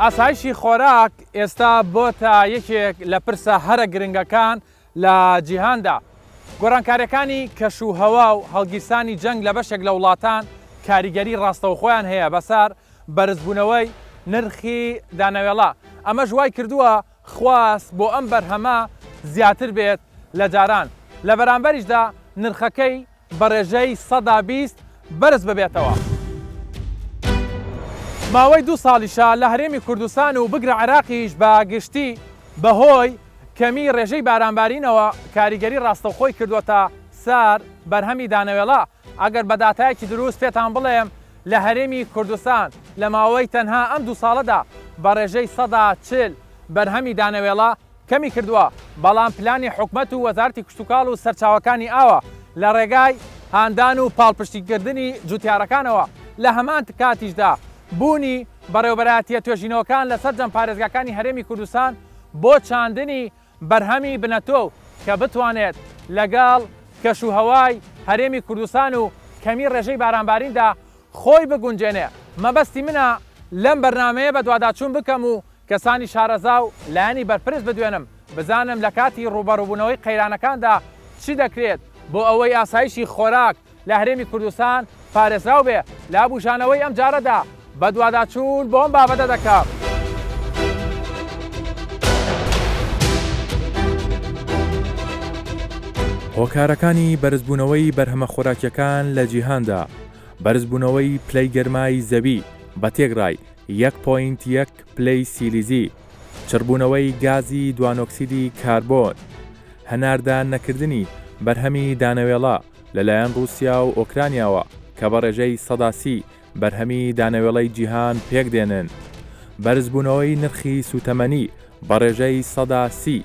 ئاسایشی خۆراک ئێستا بۆتە یەکێک لە پرسە هەرە گرنگەکان لە جیهاندا. گۆڕانکاریەکانی کەشوهەوا و هەڵگیرسانی جەنگ لە بەشێک لە وڵاتان کاریگەری ڕاستەوخۆیان هەیە بەسەر بەرزبوونەوەی نرخی دانەوێڵە. ئەمە ژوای کردووە خواست بۆ ئەم بەرهەمە زیاتر بێت لە جاران. لە بەرامبەریشدا نرخەکەی بە ڕێژەی 120 بەرز ببێتەوە. ماوەی 2 ساڵیشە لە هەرێمی کوردستان و بگرە عێراقیش بە گشتی بەهۆی کەمی ڕێژەی بارانبارینەوە کاریگەری ڕاستەوخۆی کردووەتە سەر بەرهەمی دانەوێڵە. ئەگەر بە داتایەکی دروست پێتان بڵێم لە هەرێمی کوردستان لە ماوەی تەنها ئەم 2 ساڵەدا بە ڕێژەی 140 بەرهەمی دانەوێڵە کەمی کردووە. بەڵام پلانی حکومەت و وەزارەتی کشتوکاڵ و سەرچاوەکانی ئاوە لە ڕێگای هاندان و پاڵپشتیکردنی جوتیارەکانەوە. لە هەمان کاتیشدا بوونی بەڕێوەبەرایەتیە توێژینەوەکان لەسەر جەم پارێزگاکانی هەرێمی کوردستان بۆ چاندنی بەرهەمی بنەتۆ کە بتوانێت لەگەڵ کەشوهەوای هەرێمی کوردستان و کەمی ڕێژەی بارانباریندا خۆی بگونجێنێ. مەبەستی منە لەم بەرنامەیە بە دوواداچوون بکەم و کەسانی شارەزا و لایەنی بەرپرس بدوێنم بزانم لە کاتی ڕوبەڕووبوونەوەی قەیرانەکاندا چی دەکرێت بۆ ئەوەی ئاسایشی خۆراک لە هەرێمی کوردستان پارێزراو بێ. لە بوشانەوەی ئەم جارەدا بە دوواداچوون بۆ ئەم بابەتە دەکەم. هۆکارەکانی بەرزبوونەوەی بەرهەمە خۆراکیەکان لە جیهاندا بەرزبوونەوەی پلەی گەرمای زەوی بە تێگڕای 1.1 پلەی سیلیزی، چڕبوونەوەی گازی دوانۆکسیدی کاربۆن، هەناردان نەکردنی بەرهەمی دانەوێڵە لەلایەن رووسیا و ئۆکرانیاوە کە بە ڕێژەی 130 بەرهەمی دانەوێڵەی جیهان پێک دێنن، بەرزبوونەوەی نرخی سوتەمەنی بە ڕێژەی 130،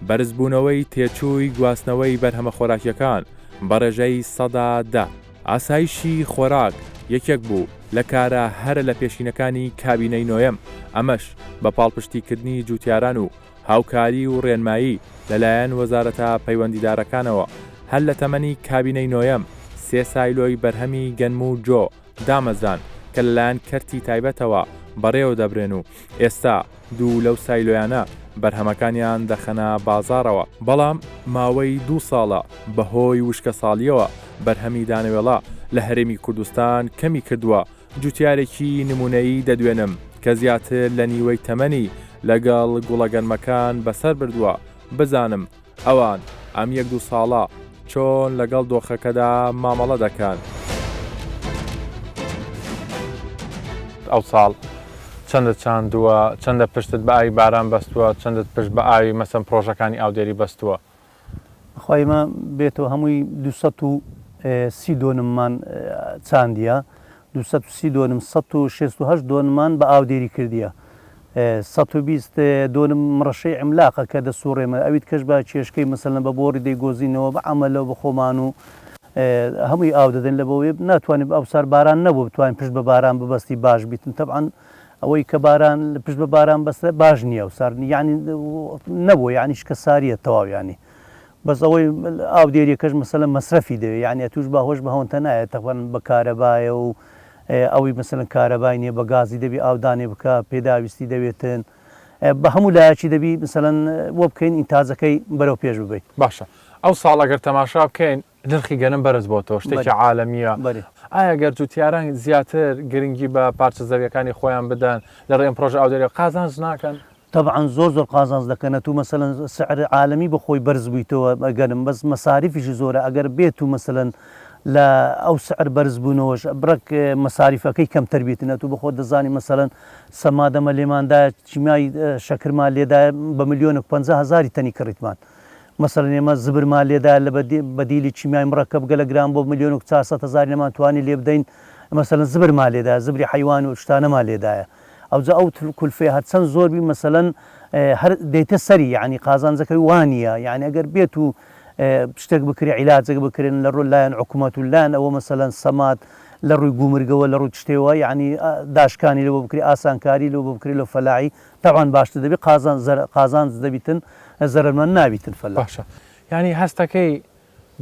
بەرزبوونەوەی تێچووی گواستنەوەی بەرهەمە خۆراکیەکان بە ڕێژەی 110. ئاسایشی خۆراک یەکێک بوو لە کارە هەرە لە پێشینەکانی کابینەی نۆیەم، ئەمەش بە پاڵپشتیکردنی جوتیاران و هاوکاری و ڕێنمایی لەلایەن وەزارەتە پەیوەندیدارەکانەوە. هەر لە تەمەنی کابینەی نۆیەم 3 سایلۆی بەرهەمی گەنم و جۆ دامەزران کە لەلایەن کەرتی تایبەتەوە بەڕێوە دەبرێن و ئێستا 2 لەو سایلۆیانە بەرهەمەکانیان دەخەنە بازارەوە. بەڵام ماوەی 2 ساڵە بەهۆی وشکە ساڵیەوە بەرهەمی دانەوێڵە لە هەرێمی کوردستان کەمی کردووە. جوتیارێکی نمونەیی دەدوێنم کە زیاتر لە نیوەی تەمەنی لەگەڵ گوڵەگەنمەکان بەسەر بردووە بزانم ئەوان ئەم 1-2 ساڵە چۆن لەگەڵ دۆخەکەدا مامەڵە دەکەن. ئەو ساڵ چەندە چاندووە، چەندە پشتت بە ئاوی باران بەستووە، چەندت پشت بە ئاوی مەسەن پرۆژەکانی ئاودێری بەستووە؟ خۆیمە بێتەوە هەمووی 230 دۆنممان چاندیە، 230 دۆنم 168 دۆنمان بە ئاودێری کردیە، 120 دۆنم ڕەشەی ئەملاقە کە دەسوڕێمە ئەویت کەش بە کێشکەی مەسەلەن بە بۆڕی دەیگۆزینەوە بە عەمەلەوە بە خۆمان و هەمووی ئاو دەدەن لە بەوەیە ناتوانێت ئەوسار باران نەبوو بتوانین پشت بە باران ببەستی باش بیتن. تەبعاً ئەوەی کە باران پشت بە باران بەستە باش نییە و سارنی یعنی نەبووە یعنی شکە ساریە تەواویانی بەس ئەوەی ئاودێریەکەش مەسەلەن مەسرەفی دەوێت یعنی توش باهۆش بە هەونتە نایە تەقەن بە کارەبایە و ئەوەی مەسەلەن کارەبای نییە بە گازی دەبی ئاودانێ بکە پێداویستی دەوێتن بە هەموو لایەکی دەبی مەسەلەن وە بکەین ئینتازەکەی بەرەو پێش ببیت. باشە ئەو ساڵ ئەگەر تەماشا بکەین نرخی گەنم بەرز بۆتەوە شتێکی عالەمیە. ئایا گەر جوتیاران زیاتر گرنگی بە پارچە زەویەکانی خۆیان بدەن لە ڕێم پرۆژە ئاودێری قازانج ناکەن؟ طبعاً زۆر قازانج دەکەنە تو مەسەلەن سعر عالەمی بە خۆی بەرز بوویتەوە گەنم بەس مەساریفیشی زۆرە ئەگەر بێت و مەسەلەن لە ئەو سعر بەرز بوونەوەش بڕک مەساریفەکەی کەمتر بیتنە تو بە خۆت دەزانی مەسەلەن سەمادەمە لێماندا چیمای شەکرمان لێدا بە 1,50,000 تەنی کڕیتمان مەسەلەن ئێمە زبرمان لێدا لە بەدیلی چیمای مڕەکەب گەلە گرام بۆ 1,400,000 نەمان توانی لێ بدەین مەسەلەن زبرمان لێدا زبری حیوان و شتانەمان لێدایە ئەوجا ئەو کولفێ هەرچەند زۆربی مەسەلەن هەر دەیتە سەری یعنی قازانجەکەی وانە یعنی ئەگەر بێت و شتێک بکرێ عیلاجێک بکرێن لە ڕۆ لایەن حکوومەت و لایەن ئەوە مەسەلەن سەمات لە ڕووی گومرگەوە لە ڕوو شتێوە یعنی داشکانی لەوە بکری ئاسانکاری لەوە بکری لە فەلاعی تاوان باشتر دەبێت قازانج دەبیتن زەرمەند نابیتن فەلا. باشە یعنی هەستەکەی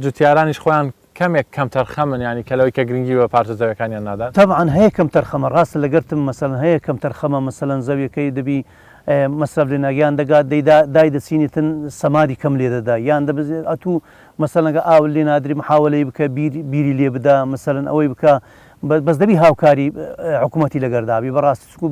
جوتیارانیش خۆیان کەمێک کەم تەرخە من ینی کەلەوەی کە گرنگی بە پارتە زەویەکانیان نادات طبعا هەیە کەم تەرخەمە ڕاستە لەگەرتم مەسەن هەیە کەم تەرخەمە مەسەلەن زەویەکەی دەبی مەسەب لێ ناگیان دەگات دای دەچینێتن سەمادی کەم لێ دەدا یان دەبێت ئەتوو مەسەلەنگە ئاو لێ نادری محاوەی بکە بیری لێ بدا مەسەلەن ئەوەی بکە بەس دەبی هاوکاری حکوومەتی لەگەردابی بەڕاستی چکو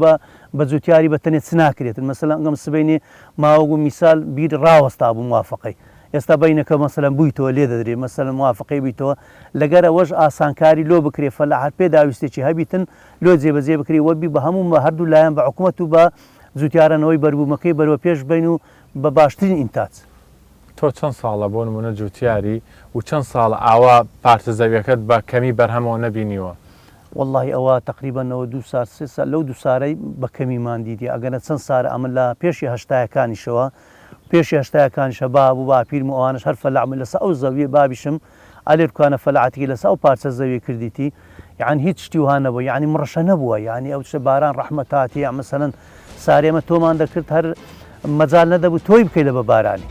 بە جوتیاری بە تەنێت ناکرێتن مەسەلەن ئەگەم سبەینێ ماوەگو میسال بیر ڕاوەستا بوو موافقەی ئێستا بینەکە مەسەلەن بوویتەوە لێ دەدرێ مەسەلەن موافقەی بیتەوە لەگەر ئەوەش ئاسانکاری لۆ بکرێ فەلاحەت پێ داویستێکی هەبیتن لۆ جێبەجێ بکری وەبی بە هەموو بە هەردوو لایەن بە حکوومەت و بە زوتیارانەوەی بەربوومەکەی بەرەوە پێش بین و بە باشترین ئینتاج تۆ چەند ساڵە بۆ نمونە جوتیاری و چەند ساڵە ئاوا پارتە زەویەکەت بە کەمی بەرهەمەوە نەبینیوە والله ئەوە تقریبانەوە دو سال سێ سال لەو دو سارەی بە کەمیمان دیدی ئەگەنە چەند سارە ئەمە لە پێشی هەشتایەکانیشەوە پێشی هەشتایەکانیشە بابوو باپیرم و ئەوانش هەر فەلاعمل لەسە ئەو زەویە بابیشم ئالێ بکانە فەلاعەتی لەسە ئەو پارچە زەویە کردیتی یعنی هیچ شتی وها نەبووە یعنی مڕەشە نەبووە یعنی ئەو شە باران ڕەحمەتاتی یا مەسەلەن سارێمە تۆمان دەکرد هەر مەجال نەدەبوو تۆی بکەی لە بە بارانی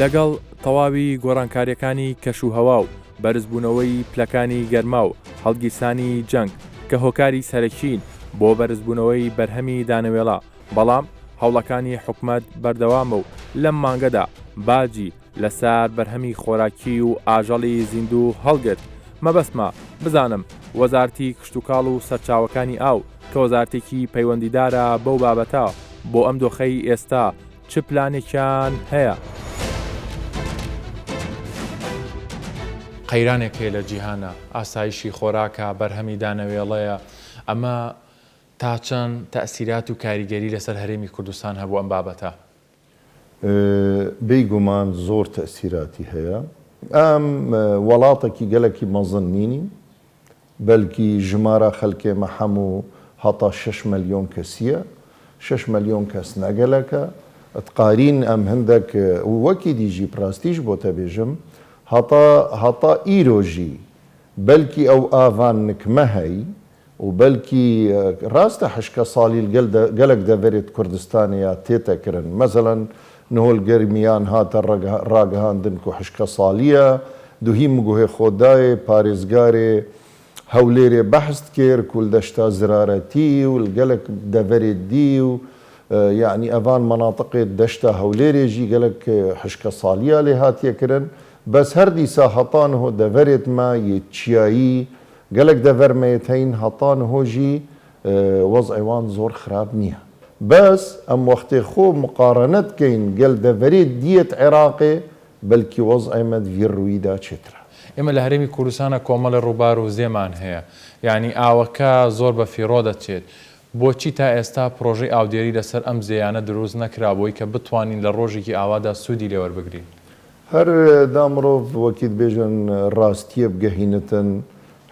لەگەڵ تەواوی گۆڕانکاریەکانی کەشوهەوا و بەرزبوونەوەی پلەکانی گەرما و هەڵگیرسانی جەنگ کە هۆکاری سەرەکین بۆ بەرزبوونەوەی بەرهەمی دانەوێڵا بەڵام هەوڵەکانی حکومەت بەردەوامە و لەم مانگەدا باجی لەسەر بەرهەمی خۆراکی و ئاژەڵی زیندوو هەڵگرت مەبەستمە بزانم وەزارتی کشتتوکاڵ و سەرچاوەکانی ئاو کە وەزارتێکی پەیوەندیدارە بەو بابەتە بۆ ئەم دۆخەی ئێستا چ پلانێکیان هەیە؟ قەیرانێک هەیە لە جیهانە ئاسایشی خۆراکە بەرهەمی دانەوێڵەیە ئەمە تا چەند تەئسیرات و کاریگەری لەسەر هەرێمی کوردستان هەبوو ئەم بابەتە بێگومان زۆر تەئسیراتی هەیە ئەم وڵاتێکی گەلێکی مەزن نینی بەلکی ژمارە خەلکێمە هەموو هەتا 6 ملیۆن کەسیە 6 ملیۆن کەس نەگەلەکە ئەتقارین ئەم هەندێک وەکی دیژی پراستیش بۆ تەبێژم هەتا ئیرۆژی بەلکی ئەو ئاڤان نکمە هەی و بەلکی ڕاستە حشکە ساڵی گەلک دەڤێت کوردستانیا تێتەکردن مەزەڵەن نهۆل گەرمیان هاتە ڕاگەهاندن و حشکە ساڵیە دوهی مگوهێ خۆدایێ پارێزگارێ هەولێرێ بەحست کرد کول دەشتا زرارەتی و گەلک دەڤێت دی و یعنی ئەڤان مەناتقێت دەشتا هەولێرێژی گەلک حشکە ساڵیە لێ هاتیەکردن بەس هەر دیسا هەتانهۆ دەڤێت ما یەکچیایی گەلک دەڤەرمەیەت هەین هەتان هۆژی وەزعیوان زۆر خراپ نییە بەس ئەم وەختێ خۆ مقارنەت کەین گەل دەڤەرێت دیەت عێراقێ بەلکی وەزعیمەد ڤیر ڕوویدا چێترە ئێمە لە هەرێمی کوردستانە کۆمەڵە ڕووبار و زێمان هەیە یعنی ئاوەکە زۆر بە فیڕۆ دەچێت بۆچی تا ئێستا پرۆژەی ئاودێری لەسەر ئەم زێیانە دروست نەکرابووی کە بتوانین لە ڕۆژێکی ئاوادا سوودی لێوەربگرین هەر دامڕۆڤ وەکیت بێژن ڕاستیە بگەهینەتن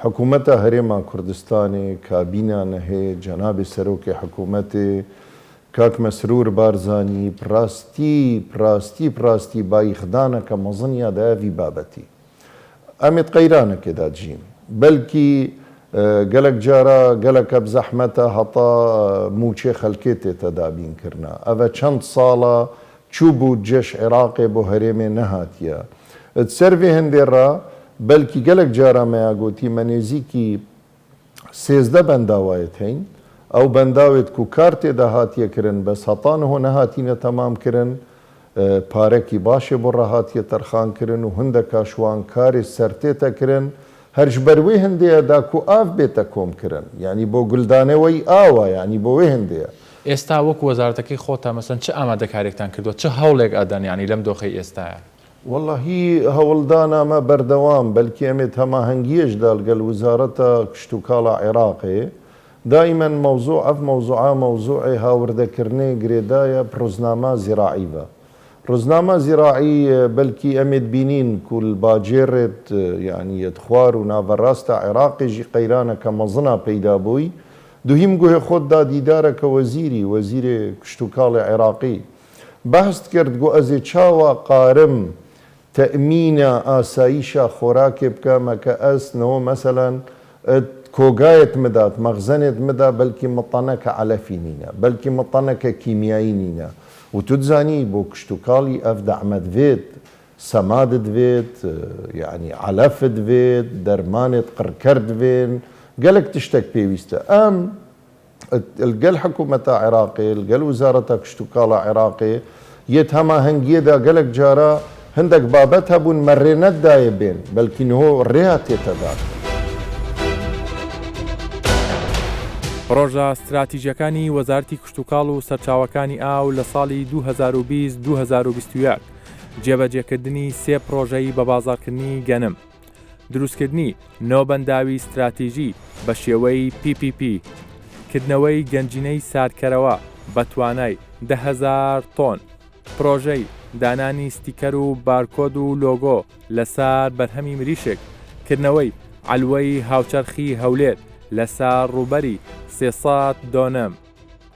حکوومەتە هەرێما کوردستانی کابینانە هەیە جەنابی سەرۆکی حکوومەتێ کاک مەسرور بارزانی پراستی بایخدانەکە مەزنیا داوی بابەتی ئەمێت قەیرانەکێدا جیم بەلکی گەلک جارە گەلەکە بزەحمەتە هەتا موچێ خەلکێ تێتە دابینکردنا ئەvە چەند ساڵە چوو بوو جێش عێراقێ بۆ هەرێمێ نەهاتیە سەرێ هەندێڕا بەلکی گەلک جارامەیە گوتی مەنێزیکی 13 بەنداوایەت هەین ئەو بەنداوێت و کار تێدا هاتیەکردن بەس هەتان هۆ نەهاتینە تەمامکردن پارێکی باشێ بۆ ڕەهاتیە تەرخانکردن و هەندە کاشوان کاری سەرتێتەکردن هەرش بەروێ هەندەیەدا و ئاف بێتە کۆمکردن ینی بۆ گولدانەوەی ئاوە ینی بۆ وێ هەندەیە ئێستا وەکو وەزارەتەکەی خۆتە مەسەن چه ئامادەکاریێکتان کردووە چه هەوڵێک ئەدەن ینی لەم دۆخەی ئێستاە واللهی هەوڵدانامە بەردەوام بەلکی ئەمێت هەماهەنگیەشدا لەگەڵ وزارەتە کشتتوکاڵە عێراقێ دائما موضوع ئەف مەوزوعی هاوردەکردنی گرێدایە ڕۆژنامە زیراعیبە ڕۆژنامە زیراعی بەلکی ئەمێت بینین کول باجێڕێت یعنیەت خوار و ناڤەڕاستە عێراقیژی قەیرانەکە مەزنا پەیدا بووی دوهیم گوهێ خۆتدا دیدارەکە وەزیرێ کشتتوکاڵی عێراقی بەست کرد گو ئەزێ چاوە قارم تەئمینە ئاساییشە خۆراکێ بکەمە کە ئەسنەوە مەسەلەن کۆگایەت مدات مەغزەنێت مدا بەلکی مەتەنەکە عەلەفی نینە بەلکی مەتەنەکە کیمیایی نینە و توتزانی بۆ کشتتوکاڵی ئەف دەعمە دەوێت سەما دەوێت یعنی علەف دەوێت دەرمانێت قڕکەر دەوێن گەلک تشتێک پێویستە ئەم الگەل حکوومەتە عێراقی الگەل وزارەتە کشتتوکاڵە عێراقی یەت هەما هەنگیەدا گەلک جارە هەندێک بابەت هەبوون مەڕێنەتدایە بێن بەلکینەوە ڕێها تێتەدات. پرۆژە استراتیژیەکانی وەزارەتی کشتتوکاڵ و سەرچاوەکانی ئاو لە ساڵی 2020-2021 جێبەجێکردنی سێ پرۆژەی بە بازارکردنی گەنم، دروستکردنی نۆبەنداوی استراتیژی بە شێوەی PPP، کردنەوەی گەنجینەی ساردکەرەوە بە توانای 10,000 تۆن، پرۆژەی دانانی ستیکەر و بارکۆد و لۆگۆ لەسەر بەرهەمی مریشک، کردنەوەی عەلوەی هاوچەرخی هەولێر لەسەر ڕووبەری 300 دۆنەم.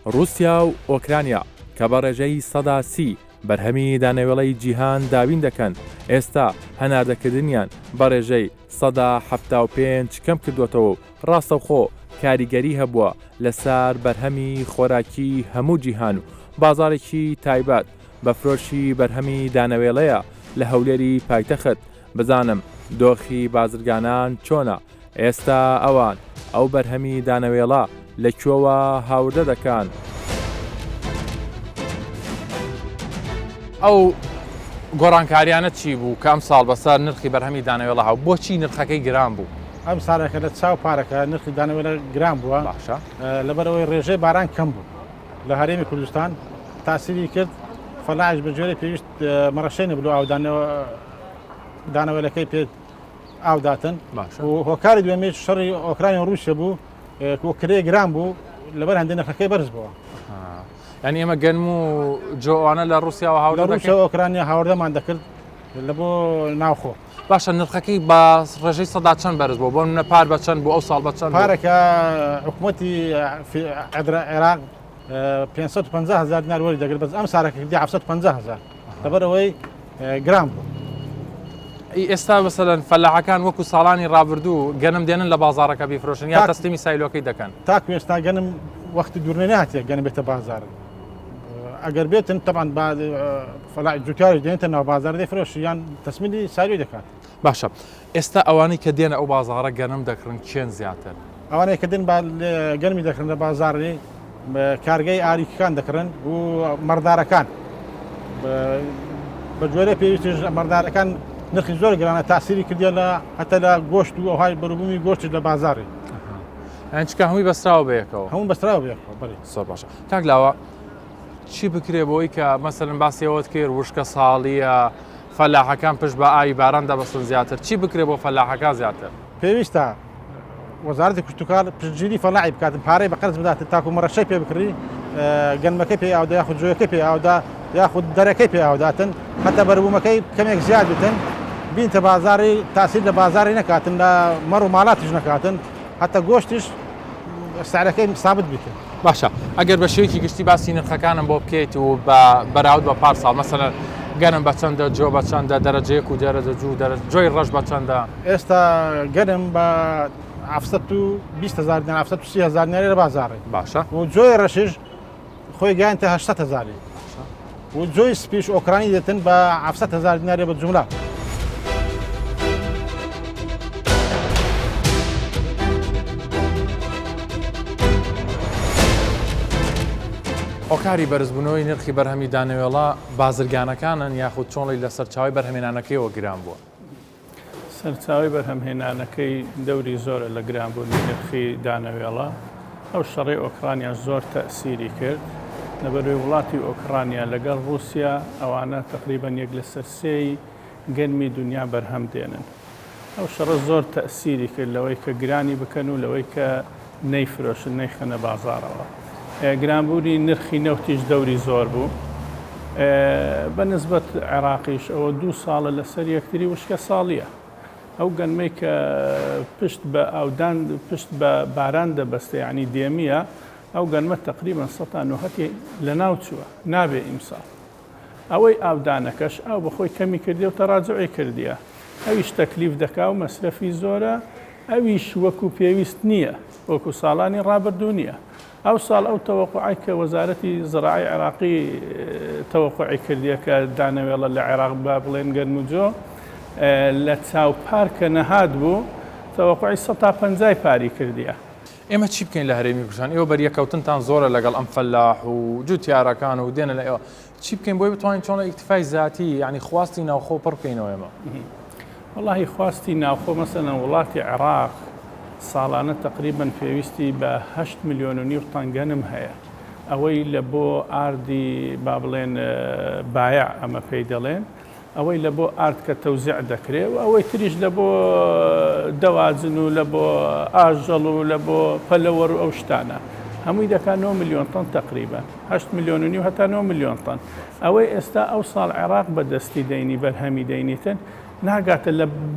رووسیا و ئۆکرانیا کە بە ڕێژەی 130 بەرهەمی دانەوێڵەی جیهان داوین دەکەن، ئێستا هەناردەکردنیان بە ڕێژەی 175 کەم کردوێتەوە و ڕاستەوخۆ کاریگەری هەبووە لەسەر بەرهەمی خۆراکی هەموو جیهان و بازارێکی تایبەت بە فرۆشی بەرهەمی دانەوێڵەیە لە هەولێری پایتەخت. بزانم دۆخی بازرگانان چۆنە؟ ئێستا ئەوان ئەو بەرهەمی دانەوێڵە لەکوێوە هاوردە دەکەن؟ ئەو گۆڕانکاریانە چی بوو کام ساڵ بەسەر نرخی بەرهەمی دانەوێڵە هاو بۆچی نرخەکەی گران بوو؟ ئەم ساڵێکە لە چاو پارەکە نرخی دانەوێڵە گران بووە باشە لەبەرەوەی ڕێژەی باران کەم بوو لە هەرێمی کوردستان تاسیری کرد فەلاعش بە جۆرە پێویست مەڕەشەی نەبوو ئاو دانەوێڵەکەی پێ ئاوداتن و هۆکاری دوێمێ شەڕی ئۆکراین و رووسیا بوو کرێ گران بوو لەبەر هەندێک نرخەکەی بەرز بووە. ینی ئێمە گەنم و جۆوانە لە رووسیاوە هاوردە رووسیا و ئۆکرانیا هاوردەمان دەکرد لە بۆ ناوخۆ. باشە نرخەکەی بە ڕێژەی سەدا چەند بەرز بوو بۆ منە پار بە چەند بوو ئەو ساڵ بە چەند پارێکە حکوومەتی عێراق 550,000 دینار وەری دەگرێت بەس ئەم ساڵێکە 750,000 لەبەرەوەی گران بوو. ئێستا بەسەرەن فەلاحەکان وەکو ساڵانی ڕابردوو گەنم دێنن لە بازارەکە بیفرۆشن یا تەسلیمی سایلۆکەی دەکەن تاکو ئێستا گەنم وەختی دوورنێ ناتێت گەنم بێتە بازار ئەگەر بێتن تەبان فەلاحی جوتیاری دێنێتە ناو بازار دەیفرۆشی یان تەسمیلی سایلۆی دەکات. باشە ئێستا ئەوانەی کە دێنە ئەو بازارە گەنم دەکڕن چێن زیاتر ئەوانەیە کە دێن گەنمی دەکڕن لە بازارێ کارگەی ئاریکەکان دەکڕن و مەڕدارەکان بە جۆرە پێویستیش مەڕدارەکان نرخی زۆر گرانە تاسیری کردیە لە هەتە لە گۆشت و ئەوهای بەروبوومی گۆشت لە بازارێ ئەنچکە هەمووی بەستراوە بەیەکەوە هەموو بەستراوە بێکەوە بەڵێ زۆر باشە. کاک لاوە چی بکرێ بۆی کە مەسەرن باسیەوەت کرد وشکە ساڵیە فەلاحەکان پشت بە ئاوی باران دەبەستن زیاتر چی بکرێ بۆ فەلاحەکان زیاتر؟ پێویستە وەزارەتی کشتتوکاڵ پشتگیری فەلاحی بکاتن پارەی بە قەرز بداتن تاکو مەڕەشەی پێ بکڕی گەنمەکەی پێ ئاودا یاخود جۆیەکەی پێ ئاودا یاخود دەرەکەی پێ ئاوداتن هەتا بەروبوومەکەی کەمێک زیاد بتن بینتە بازاری تاسیر لە بازاری نەکاتن لە مەڕ و ماڵاتیش نەکاتن هەتا گۆشتیش سعرەکەی سابت بیتن. باشە ئەگەر بە شێوەیەکی گشتی باسی نرخەکانم بۆ بکەیت و بە بەراورد بە پار ساڵ مەسەلەن گەنم بە چەندە جۆ بە چەندە دەرەجەیەک و دەرەجە جوو جۆی ڕەش بە چەندە؟ ئێستا گەنم بە 720,000 دینار 730,000 دیناری لە بازارێ باشە و جۆی ڕەشش خۆی گەیاندە 800,000 و جۆی سپیش ئۆکرانی دێتن بە 700,000 دیناری بە جوملا. هۆکاری بەرزبوونەوەی نرخی بەرهەمی دانەوێڵە بازرگانەکانن یاخود چۆنڵی لە سەرچاوی بەرهەمێنانەکەیەوە گران بووە؟ سەرچاوی بەرهەمهێنانەکەی دەوری زۆرە لە گرانبوونی نرخی دانەوێڵە ئەو شەڕی ئۆکرانیا زۆر تەئسیری کرد لەبەروی وڵاتی ئۆکرانیا لەگەڵ رووسیا ئەوانە تقریبەن 1/3 گەنمی دنیا بەرهەم دێنن. ئەو شەڕە زۆر تەئسیری کرد لەوەی کە گرانی بکەن و لەوەی کە نەیفرۆشن نەیخەنە بازارەوە. گرانبوونی نرخی نەوتیش دەوری زۆر بوو بە نسبەت عێراقیش ئەوە 2 ساڵە لەسەر یەکتری وشکە ساڵیە. ئەو گەنمەی کە پشت بە ئاودان پشت بە باران دەبەستە یعنی دێمیە ئەو گەنمە تقریبان 190 لە ناو چووە نابێ ئیمساڵ. ئەوەی ئاودانەکەش ئەو بەخۆی کەمی کردی و تەڕاجعی کردیە ئەویش تەکلیف دەکا و مەسرەفی زۆرە ئەویش وەکو پێویست نییە وەکو ساڵانی ڕابردوو نییە. ئەو ساڵ ئەو تەوەقعی کە وەزارەتی زراعی عێراقی تەوەقوعی کردیە کە دانەوێڵە لە عێراق با بڵێن گەرموجۆ لە چاو پارکە نەهات بوو تەوەقوعی 150 پاری کردیە. ئێمە چی بکەین لە هەرێمی کوردستان؟ ئێوە بەریەکەوتنتان زۆرە لەگەڵ ئەم فەلاح و جوتیارەکان و دێنە لە ئێوە چی بکەین بۆی بتوانین چۆن ئیکتیفای ذاتی یعنی خواستی ناوخۆ پڕ بکەینەوە ئێمە؟ والله خواستی ناوخۆ مەسەلەن وڵاتی عێراق ساڵانە تقریباً پێویستی بە 8 ملیۆن و نیو تەن گەنم هەیە. ئەوەی لە بۆ ئاردی با بڵێن بایع ئەمە پێی دەڵێن ئەوەی لە بۆ ئارد کە تەوزیع دەکرێت و ئەوەی تریش لە بۆ دەواجن و لە بۆ ئاژەڵ و لە بۆ پەلەوەڕ و ئەو شتانە هەمووی دەکات 9 ملیۆن تەن تقریبا 8 ملیۆن و نیو هەتا 9 ملیۆن تەن. ئەوەی ئێستا ئەو ساڵ عێراق بەدەستی دەینی بەرهەمی دەینیتن ناگاتە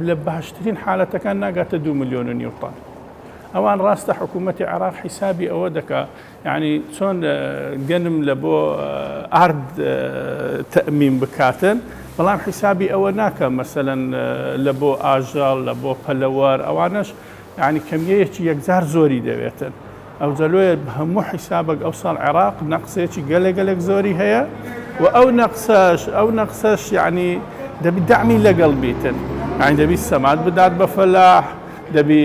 لە باشترین حالەتەکان ناگاتە 2 ملیۆن و نیو تەن. ئەوان ڕاستە حکوومەتی عێراق حیسابی ئەوە دەکات یعنی چۆن گەنم لە بۆ ئارد تەئمین بکاتن بەڵام حیسابی ئەوە ناکە مەسەلەن لە بۆ ئاژەڵ لە بۆ پەلەوەر ئەوانش یعنی کەمیەیەکی یەکجار زۆری دەوێتن. ئەو جەلۆیە هەموو حیسابك ئەو ساڵ عێراق نەقسێکی گەلێک زۆری هەیە و ئەو نەقسەش یعنی دەبی دەعمی لەگەڵ بیتن یعنی دەبی سەماد بدات بە فەلاح دەبی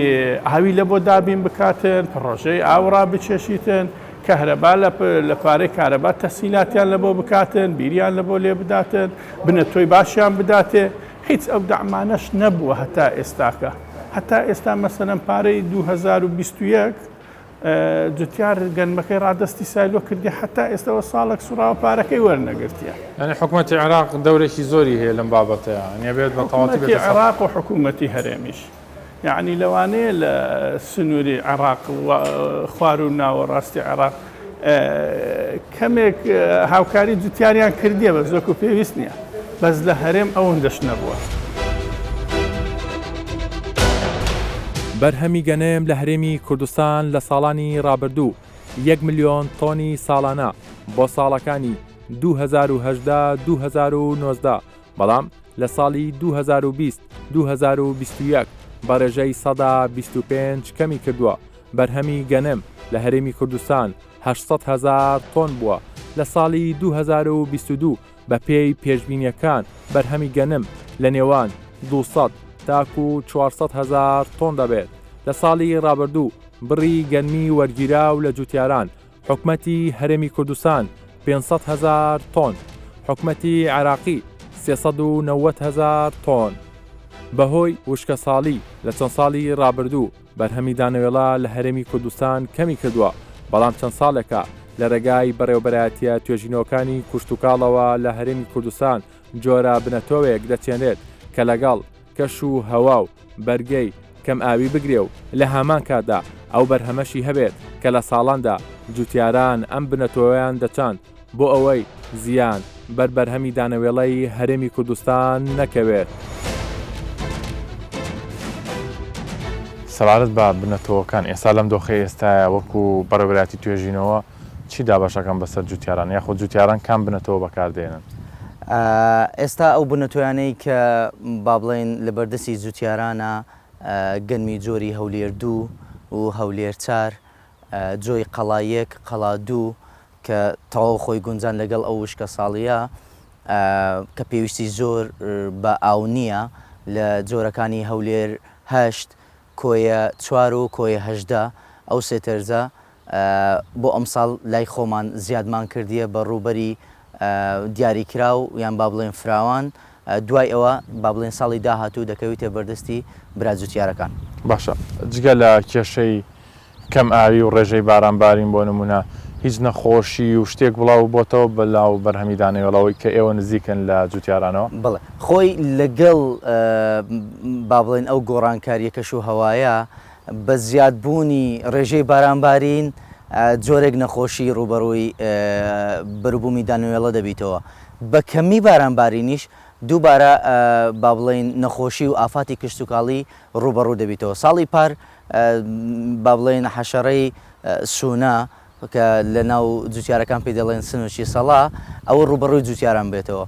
ئاوی لە بۆ دابین بکاتن پڕۆژەی ئاوڕا بچێشیتن کەهرەبا لە پارەی کارەبا تەسهیلاتیان لە بۆ بکاتن بیریان لە بۆ لێ بداتن بنەتۆی باشیان بداتێ هیچ ئەو دەعمانەش نەبووە هەتا ئێستاکە هەتا ئێستا مەسەلەن پارەی 2021 جوتیار گەنمەکەی ڕادستی سایلۆ کردی هەتا ئێستاەوە ساڵێک سوراوە پارەکەی وەرنەگرتیە. یعنی حکوومەتی عێراق دەورێکی زۆری هەیە لەم بابەتەیە یعنی بێت بە تەواوی بێت عێراق و حکوومەتی هەرێمیش یعنی لەوانەیە لە سنووری عێراق خوار و ناوەڕاستی عێراق کەمێک هاوکاری جوتیاریان کردیە بە زۆک و پێویست نییە بەس لە هەرێم ئەوەندەش نەبووە. بەرهەمی گەنم لە هەرێمی کوردستان لە ساڵانی ڕابردوو 1 ملیۆن تۆنی ساڵانە بۆ ساڵەکانی 2018-2019 بەڵام لە ساڵی 2020-2021 بەڕێژەی 125 کەمی کردووە. بەرهەمی گەنم لە هەرێمی کوردستان 800,000 تۆن بووە. لە ساڵی 2022 بە پێی پێشبینیەکان بەرهەمی گەنم لە نێوان 200 تاکو 400,000 تۆن دەبێت. لە ساڵی ڕابردوو بڕی گەنمی وەرگیراو لە جوتیاران حکومەتی هەرێمی کوردستان 500,000 تۆن حکومەتی عێراقی 390,000 تۆن. بەهۆی وشکە ساڵی لە چەند ساڵی ڕابردوو بەرهەمی دانەوێڵە لە هەرێمی کوردستان کەمی کردووە بەڵام چەند ساڵێکە لە ڕێگای بەڕێوەبەرایەتیە توێژینەوەکانی کوشتتوکاڵەوە لە هەرێمی کوردستان جۆرە بنەتۆوەیەک دەچێنێت کە لەگەڵ کەش و هەوا و بەرگەی کەم ئاوی بگرێ و لە هامان کاتدا ئەو بەرهەمەشی هەبێت کە لە ساڵاندا جوتیاران ئەم بنەتۆوەیان دەچان بۆ ئەوەی زیان بەرهەمی دانەوێڵەی هەرێمی کوردستان نەکەوێت. سەبارەت بە بنەتەوەکان ئێستا لەم دۆخی ئێستاە وەکو بەڕێوەبەرایەتی توێژینەوە چی دابەشەکەم بەسەر جوتیاران یاخود جوتیاران کام بنەتەوە بەکاردێنن؟ ئێستا ئەو بنەتۆیانەی کە با بڵێن لە بەردەستی جوتیارانە گەنمی جۆری هەولێر 2 و هەولێر 4 جۆی قەڵا 1 قەڵا 2 کە تەواو خۆی گونجان لەگەڵ ئەو وشکە ساڵیە کە پێویستی زۆر بە ئاو نییە لە جۆرەکانی هەولێر 8 کۆیە 4 و کۆیە 18 ئەو سێتەرزە بۆ ئەمساڵ لای خۆمان زیادمان کردیە بە ڕووبەری دیاریکراو یان با بڵێن فراوان دوای ئەوە با بڵێن ساڵی داهاتوو دەکەویتە بەردەستی براجوتیارەکان. باشە جگە لە کێشەی کەم ئاوی و ڕێژەی بارانبارین بۆ نمونە هیچ نەخۆشی و شتێک بڵاو بۆتەوە بەلاو بەرهەمی دانەوێڵەوەی کە ئێوە نزیکن لە جوتیارانەوە؟ بڵێ خۆی لەگەڵ با بڵێن ئەو گۆڕانکاریە کەش و هەوایە بە زیادبوونی ڕێژەی بارانبارین جۆرێک نەخۆشی ڕوبەڕووی بەروبوومی دانەوێڵە دەبیتەوە. بە کەمی بارانبارینیش دووبارە با بڵێن نەخۆشی و ئافاتی کشتتوکاڵی ڕوبەڕوو دەبیتەوە. ساڵی پار با بڵێن حەشەڕەی سونا کە لە ناو جوتیارەکان پێی دەڵێن سنووشی سەڵا ئەوە ڕوبەڕووی جوتیاران بێتەوە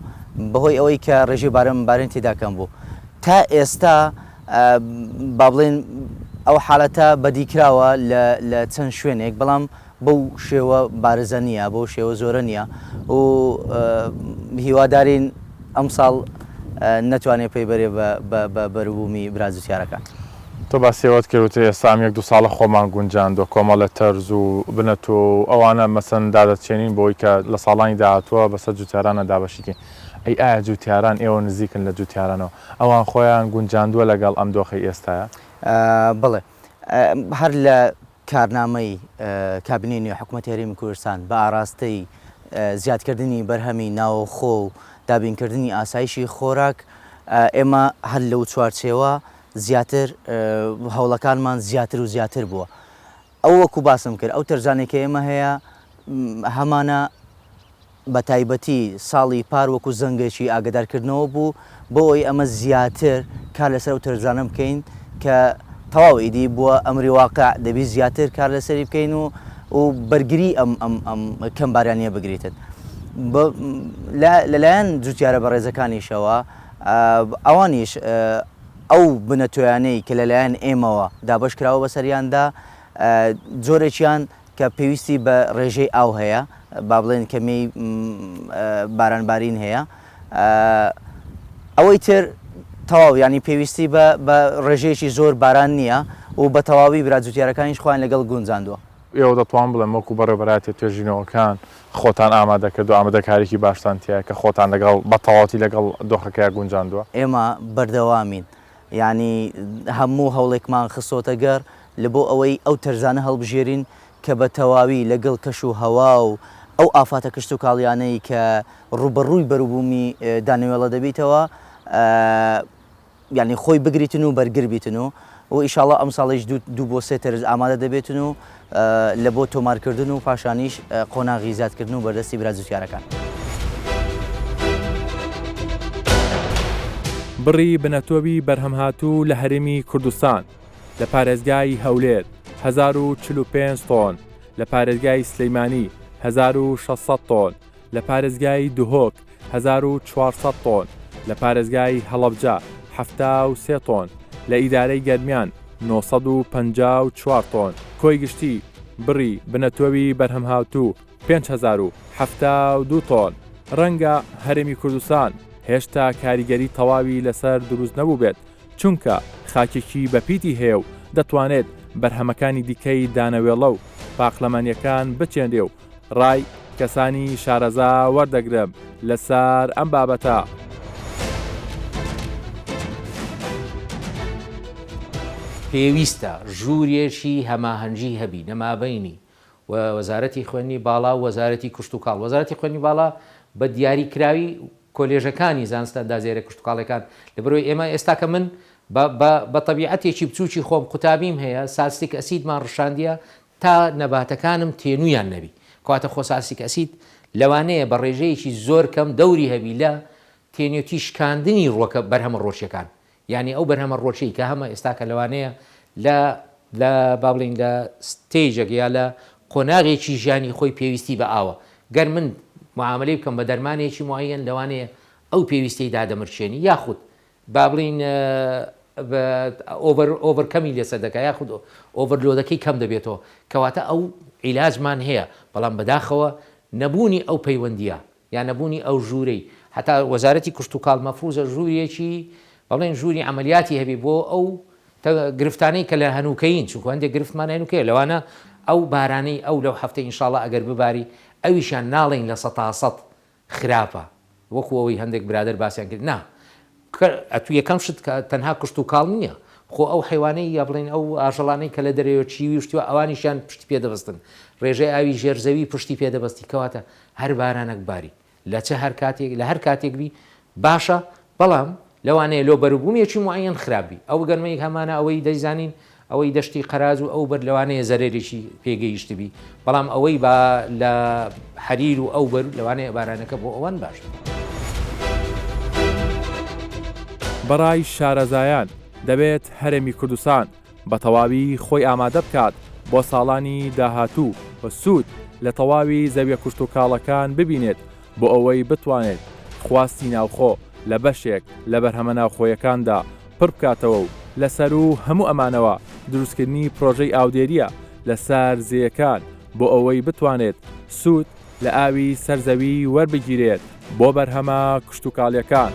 بەهۆی ئەوەی کە ڕێژەی بارانبارین تێدا کەم بوو. تا ئێستا با بڵێن ئەو حالەتە بەدیکراوە لە چەند شوێنێک بەڵام بەو شێوە بارزە نییە بەو شێوە زۆرە نییە و هیوادارین ئەم ساڵ نەتوانێت پێی بەرێ بە بەروبوومی برازوتیارەکان. تۆ باسیەوەت کردوتە ئێستا یەک دو ساڵە خۆمان گونجاندۆ کۆمەڵە تەرز و بنەت و ئەوانە مەسەن دادەچێنین بۆی کە لە ساڵانی داهاتووە بەسەر جوتیارانە دابەشیکەین. ئایا جوتیاران ئێوە نزیکن لە جوتیارانەوە ئەوان خۆیان گونجاندووە لەگەڵ ئەم دۆخی ئێستاە؟ بڵێ هەر لە کارنامەی کابینەی حکوومەتی هەرێمی کوردستان بە ئاراستەی زیادکردنی بەرهەمی ناوخۆ و دابینکردنی ئاسایشی خۆراک ئێمە هەر لەو چوارچێوە زیاتر هەوڵەکانمان زیاتر و زیاتر بووە. ئەو وەکو باسم کرد ئەو تەرزانێکە ئێمە هەیە هەمانە بە تایبەتی ساڵی پار وەکو زەنگێکی ئاگدارکردنەوە بوو بۆ ئەوی ئەمە زیاتر کار لەسەر و تەرزانە بکەین کە تەواو ئیدی بووە ئەمری واقع دەبی زیاتر کار لەسەری بکەین و بەرگری ئەم کەم باریانیە بگریتن. لەلایەن جوتیارە بەڕێزەکانیشەوە ئەوانیش ئەو بنەتۆیانەی کە لەلایەن ئێمەوە دابش کراوە بەسەریاندا جۆرێکیان کە پێویستی بە ڕێژەی ئاو هەیە با بڵێن کەمی بارانبارین هەیە ئەوەی تر تەواو ینی پێویستی بە ڕێژەیەکی زۆر باران نییە و بە تەواوی براجوتیارەکانیش خۆیان لەگەڵ گونجاندووە. ئێوە دەتوان بڵێم وەکو بەڕێبەراتی توێژینەوەکان خۆتان ئامادە کردو ئامادەکارێکی باشتان تایە کە خۆتان لەگەڵ بە تەواوەتی لەگەڵ دۆخەکەی گونجاندووە؟ ئێمە بەردەوامین ینی هەموو هەوڵێکمان خستۆتە گەر لە بۆ ئەوەی ئەو تەرزانە هەڵبژێرین کە بە تەواوی لەگەڵ کەش و هەوا و ئەو ئافاتە کشت و کاڵیانەی کە ڕوبەڕووی بەروبوومی دانەوێڵە دەبیتەوە ینی خۆی بگریتن و بەرگر بیتن و ئیشاڵە ئەم ساڵیش دوو بۆ سێ تەرز ئامادە دەبێتن و لە بۆ تۆمارکردن و پاشانیش قۆناغی زیادکردن و بەردەستی براجوتیارەکان. بڕی بنەتۆوی بەرهەمهاتوو لە هەرێمی کوردستان لە پارێزگای هەولێر 1045 تۆن، لە پارێزگای سلەیمانی 1600 تۆن، لە پارێزگای دوهۆک 1400 تۆن، لە پارێزگای هەڵەبجە 73 تۆن، لە ئیدارەی گەرمیان 954 تۆن، کۆی گشتی بڕی بنەتۆوی بەرهەمهاتوو 5072 تۆن. ڕەنگە هەرێمی کوردستان هێشتا کاریگەری تەواوی لەسەر دروست نەبوو بێت چونکە خاکێکی بەپیتی هەیە و دەتوانێت بەرهەمەکانی دیکەی دانەوێڵە و پاقلەمانیەکان بچێنێ و ڕای کەسانی شارەزا وەردەگرم لەسەر ئەم بابەتە. پێویستە ژوورێکی هەماهەنگی هەبی نەمابەینی وەزارەتی خوێنی باڵا و وەزارەتی کشت و کاڵ. وەزارەتی خوێنی باڵا بە دیاریکراوی کۆلێژەکانی زانستە ئەندازێرە کشت و کاڵەکان لەبەرەوەی ئێمە ئێستا کە من بە تەبیعەتێکی بچووکی خۆم قوتابیم هەیە ساسیک ئەسیدمان ڕشاندیە تا نەباتەکانم تێنویان نەبی کەواتە خۆ ساسیک ئەسید لەوانەیە بە ڕێژەیەکی زۆر کەم دەوری هەبی لە تێنێتی شکاندنی ڕۆکە بەرهەمە ڕۆژیەکان یعنی ئەو بەرهەمە ڕۆژەی کە هەمە ئێستا کە لەوانەیە لە بابلین لە ستێژێک یا لە قۆناغێکی ژیانی خۆی پێویستی بە ئاوە گەر من معاملەی بکەم بە دەرمانێکی معەن لەوانەیە ئەو پێویستەی دادەمرچێنی یاخود بابلین ئۆڤەرکەمی لێسەر دەکە یاخود ئۆڤەرلۆدەکەی کەم دەبێتەوە کەواتە ئەو عیلاجمان هەیە بەڵام بەداخەوە نەبوونی ئەو پەیوەندیە یا نەبوونی ئەو ژوورەی هەتا وەزارەتی کشت و کاڵ مەفروزە ژوورێکی بەڵێن ژووری ئەمەلیاتی هەبی بۆ ئەو گرفتانەی کە لە هەنووکەین چونکە هەندێک گرفتمان هەنووکەیە لەوانە ئەو بارانەی ئەو لەو هەفتەی ئینشاڵڵا ئەگەر بباری ئەویشان ناڵێن لە 100% خراپە وەکو ئەوەی هەندێک برادر باسییان کرد نا ئەتو یەکەم شت کە تەنها کشت و کاڵ نییە خۆ ئەو حیوانەی یا بڵێن ئەو ئاژەڵانەی کە لە دەرەوە چیوی شتووە ئەوانیشیان پشتی پێدەبستن ڕێژەی ئاوی ژێرزەوی پشتی پێدەبستی کەواتە هەر بارانێک باری لە چه هەر کاتێک لە هەر کاتێکبی باشە بەڵام لەوانەیە لۆ بەروبوومیەکی معەن خراپبی ئەو گەرمەیەک هەمانە ئەوەی دەیزانین ئەوەی دەشتی قەراز و ئەو بەر لەوانەیە زەرێکی پێگەیشتبی بەڵام ئەوەی لە حەریر و ئەو بەر لەوانەیە بارانەکە بۆ ئەوان باش. بەڕای شارەزایان دەبێت هەرێمی کوردستان بە تەواوی خۆی ئامادە بکات بۆ ساڵانی داهاتوو بە سوود لە تەواوی زەویە کشت و کاڵەکان ببینێت بۆ ئەوەی بتوانێت خواستی ناوخۆ لە بەشێک لە بەرهەمە ناوخۆیەکاندا پڕ بکاتەوە و لەسەر و هەموو ئەمانەوە دروستکردنی پرۆژەی ئاودێریە لەسەر زیەکان بۆ ئەوەی بتوانێت سوود لە ئاوی سەرزەوی وەربگیرێت بۆ بەرهەمە کشتتوکاڵیەکان.